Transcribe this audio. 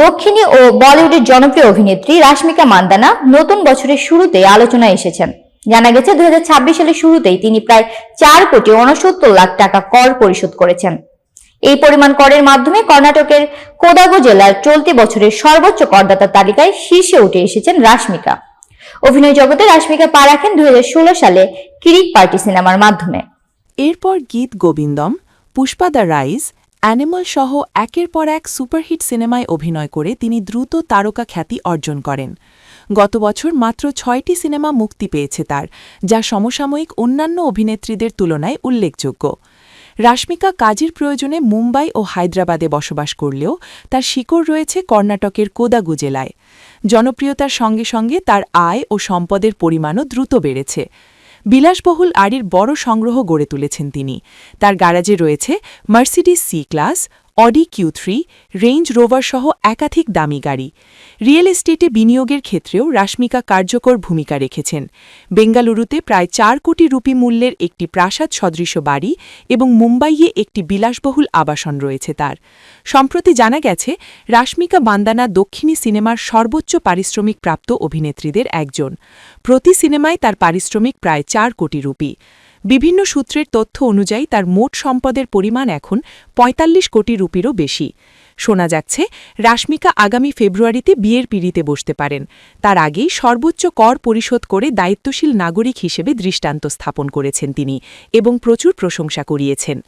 দক্ষিণী ও বলিউডের জনপ্রিয় অভিনেত্রী রাশমিকা মান্দানা নতুন বছরের শুরুতেই আলোচনায় এসেছেন। জানা গেছে 2026 সালের শুরুতেই তিনি প্রায় 4,69,00,000 টাকা কর পরিশোধ করেছেন। এই পরিমাণ করের মাধ্যমে কর্ণাটকের কোডাগু জেলার চলতি বছরের সর্বোচ্চ করদাতার তালিকায় শীর্ষে উঠে এসেছেন রাশমিকা। অভিনয় জগতে রাশমিকা পা রাখেন 2016 সালে কিরিক পার্টি সিনেমার মাধ্যমে। এরপর গীত Govindam, Pushpa the rise, animal সহ একের পর এক সুপারহিট সিনেমায় অভিনয় করে তিনি দ্রুত তারকা খ্যাতি অর্জন করেন। গত বছর মাত্র 6টি সিনেমা মুক্তি পেয়েছে তার, যা সমসাময়িক অন্যান্য অভিনেত্রীদের তুলনায় উল্লেখযোগ্য। রাশমিকা কাজের প্রয়োজনে মুম্বাই ও হায়দ্রাবাদে বসবাস করলেও তার শিকড় রয়েছে কর্ণাটকের কোদাগু জেলায়। জনপ্রিয়তার সঙ্গে সঙ্গে তার আয় ও সম্পদের পরিমাণও দ্রুত বেড়েছে। বিলাসবহুল গাড়ির বড় সংগ্রহ গড়ে তুলেছেন তিনি। তার গ্যারাজে রয়েছে Mercedes C class, Audi Q3, Range Rover সহ একাধিক দামি গাড়ি। রিয়েল এস্টেটে বিনিয়োগের ক্ষেত্রেও রাশমিকা কার্যকর ভূমিকা রেখেছেন। বেঙ্গালুরুতে প্রায় 4 কোটি রুপি মূল্যের একটি প্রাসাদ সদৃশ বাড়ি এবং মুম্বাইয়ে একটি বিলাসবহুল আবাসন রয়েছে তার। সম্প্রতি জানা গেছে, রাশমিকা মান্দানা দক্ষিণী সিনেমার সর্বোচ্চ পারিশ্রমিক প্রাপ্ত অভিনেত্রীদের একজন। প্রতি সিনেমায় তার পারিশ্রমিক প্রায় 4 কোটি রুপি। বিভিন্ন সূত্রের তথ্য অনুযায়ী তার মোট সম্পদের পরিমাণ এখন 45 কোটি রুপিরও বেশি। শোনা যাচ্ছে, রাশমিকা আগামী ফেব্রুয়ারিতে বিয়ের পিঁড়িতে বসতে পারেন। তার আগেই সর্বোচ্চ কর পরিশোধ করে দায়িত্বশীল নাগরিক হিসেবে দৃষ্টান্ত স্থাপন করেছেন তিনি এবং প্রচুর প্রশংসা কুড়িয়েছেন।